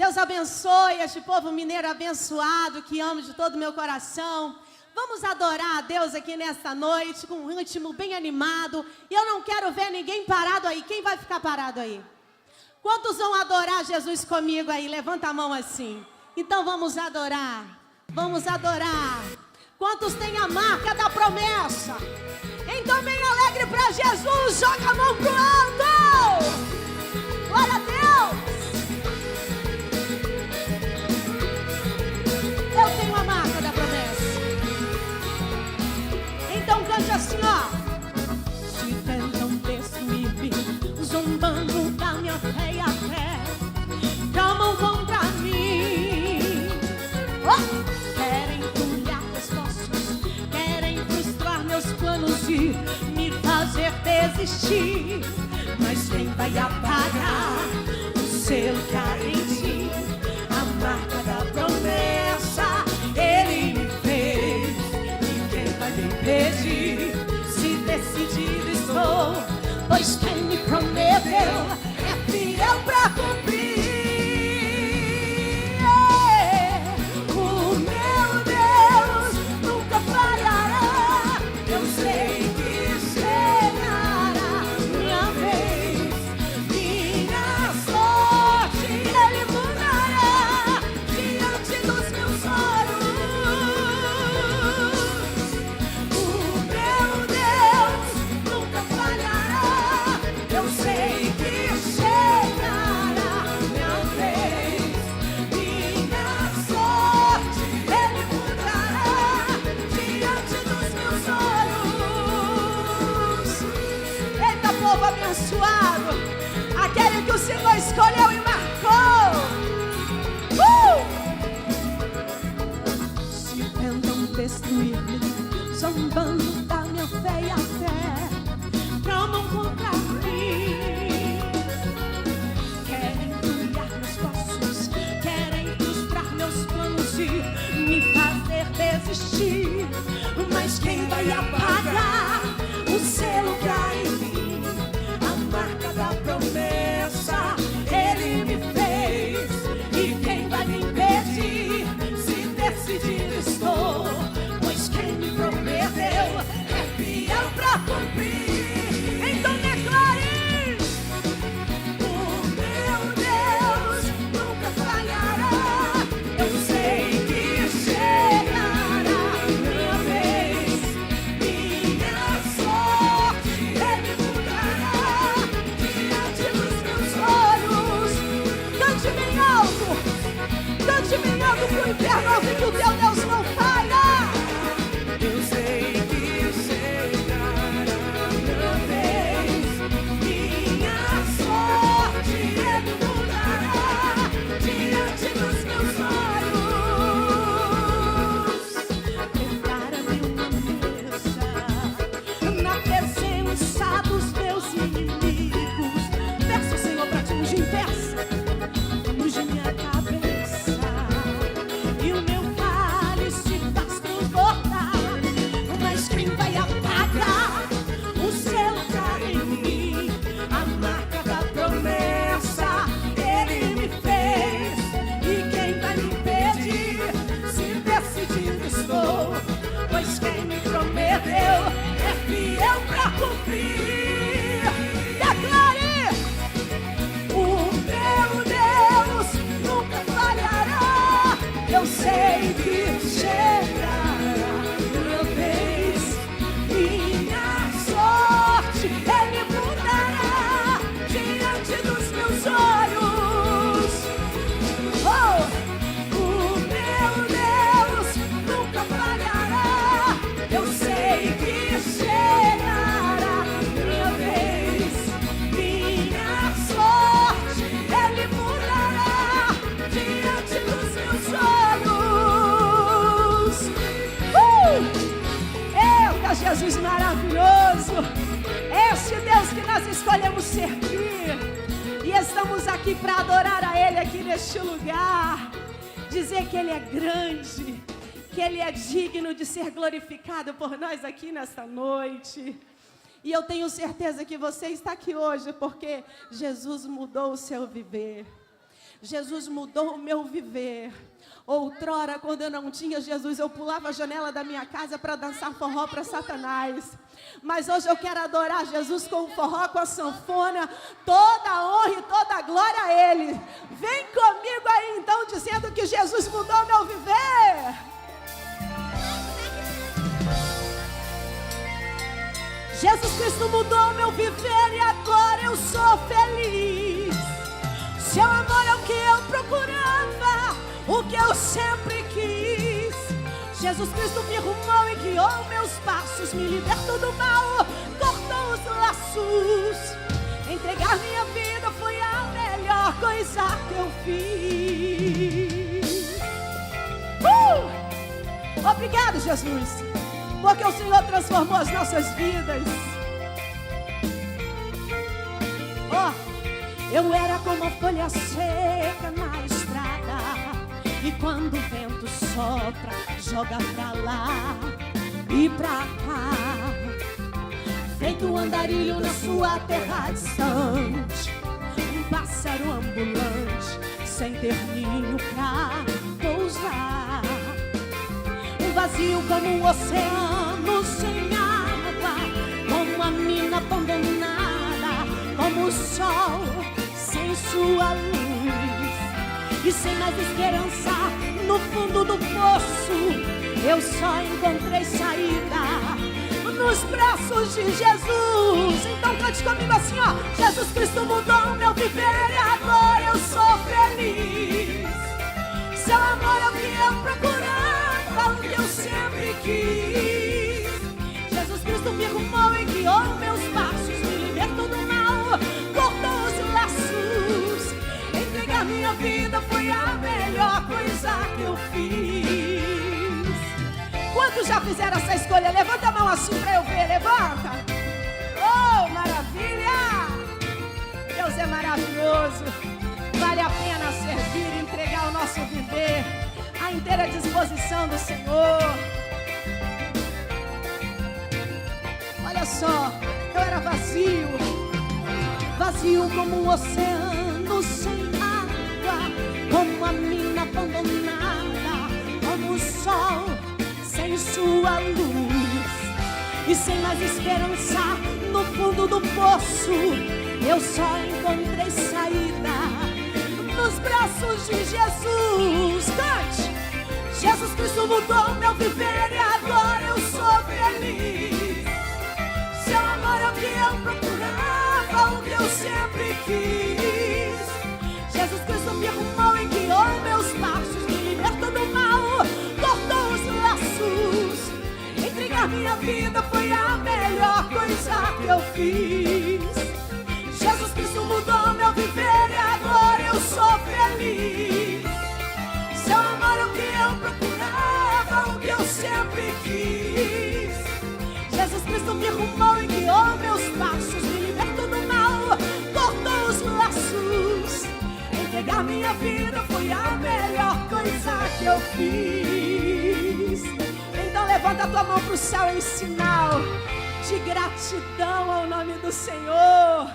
Deus abençoe este povo mineiro abençoado, que amo de todo o meu coração. Vamos adorar a Deus aqui nesta noite, com um ritmo bem animado. E eu não quero ver ninguém parado aí. Quem vai ficar parado aí? Quantos vão adorar Jesus comigo aí? Levanta a mão assim. Então vamos adorar. Vamos adorar. Quantos têm a marca da promessa? Então bem alegre para Jesus. Joga a mão pro alto. Glória a Deus. Eu tenho a marca da promessa. Então cante assim, ó. Se tentam destruir-me, zombando da minha fé e a fé, tramam contra mim. Querem embrulhar meus passos, querem frustrar meus planos e me fazer desistir. Mas quem vai apagar o selo que há em ti? A marca da promessa Ele me fez. E quem vai me impedir? Se decidido estou, pois quem me prometeu é fiel pra cumprir. O meu Deus nunca falhará. Eu sei que chegará minha vez, minha sorte Ele mudará diante dos meus olhos. O meu Deus nunca falhará. Eu sei que chegará minha vez, minha sorte Ele mudará diante dos meus olhos. Eita, povo abençoado, aquele que o Senhor escolheu e marcou. Se tentam destruir-me, zombando da minha fé e a fé, tramam contra mim. Querem embrulhar meus passos, querem frustrar meus planos e me fazer desistir. Mas quem vai apagar o selo que há em mim? A marca da promessa Ele me fez. E quem vai me impedir? Se decidido estou, pois quem me prometeu é fiel pra cumprir. Então declare: o meu Deus nunca falhará. Eu sei que chegará minha vez, minha sorte Ele mudará diante dos meus olhos. Cante bem alto pro inferno ouvir que o teu Deus não falha. Eu sei que chegará minha vez, minha sorte Ele mudará diante dos meus olhos. Prepara-me uma mesa na presença dos meus inimigos. Peço, Senhor, pra te ungir, peça. Unge minha cabeça e o meu cálice faz transbordar. Mas quem vai apagar o selo que há em mim? A marca da promessa Ele me fez. E quem vai me impedir? Se decidido estou, pois quem me prometeu é fiel pra cumprir. Declare: o meu Deus nunca falhará. Eu sei que chegará minha vez, minha sorte Ele mudará diante dos meus olhos. Oh, o meu Deus nunca falhará. Eu sei que chegará minha vez, minha sorte Ele mudará diante dos meus olhos. Eita, Jesus maravilhoso! Este Deus que nós escolhemos servir. E estamos aqui para adorar a Ele aqui neste lugar. Dizer que Ele é grande, que Ele é digno de ser glorificado por nós aqui nesta noite. E eu tenho certeza que você está aqui hoje porque Jesus mudou o seu viver. Jesus mudou o meu viver. Outrora, quando eu não tinha Jesus, eu pulava a janela da minha casa para dançar forró para Satanás. Mas hoje eu quero adorar Jesus com o forró, com a sanfona, toda a honra e toda a glória a Ele. Vem comigo aí então, dizendo que Jesus mudou o meu viver. Jesus Cristo mudou o meu viver e agora eu sou feliz. Seu amor é o que eu procurava, o que eu sempre quis. Jesus Cristo me arrumou e guiou meus passos, me libertou do mal, cortou os laços. Entregar minha vida foi a melhor coisa que eu fiz. Obrigado, Jesus, porque o Senhor transformou as nossas vidas. Eu era como a folha seca na estrada, e quando o vento sopra, joga pra lá e pra cá. Feito um andarilho na sua terra distante, um pássaro ambulante, sem ter ninho pra pousar. Um vazio como um oceano sem água, como uma mina abandonada, como o sol sem sua luz. E sem mais esperança no fundo do poço, eu só encontrei saída nos braços de Jesus. Então cante comigo assim, ó: Jesus Cristo mudou o meu viver e agora eu sou feliz. Seu amor é o que eu procurava, o que eu sempre quis. Jesus Cristo me arrumou e guiou meus passos, me libertou do mal, cortou os laços. Entregar minha vida foi a melhor coisa que eu fiz. Quantos já fizeram essa escolha? Levanta a mão assim pra eu ver, levanta. Oh, maravilha! Deus é maravilhoso. Vale a pena servir e entregar o nosso viver à inteira disposição do Senhor. Olha só, eu era vazio, vazio como um oceano sem água, como uma mina abandonada, como o sol sem sua luz. E sem mais esperança no fundo do poço, eu só encontrei saída nos braços de Jesus. Cante! Jesus Cristo mudou meu viver e agora eu sou feliz. Seu amor é o que eu procurava, o que eu sempre quis. Jesus Cristo me arrumou e guiou meus passos, me libertou do mal, cortou os laços. Entregar minha vida foi a melhor coisa que eu fiz. Jesus Cristo mudou meu viver e agora eu sou feliz. Seu amor é o que eu procurava, o que eu sempre quis. Jesus Cristo me arrumou e guiou meus passos, me libertou do mal, cortou os laços. Entregar minha vida foi a melhor coisa que eu fiz. Então levanta a tua mão pro céu em sinal de gratidão ao nome do Senhor.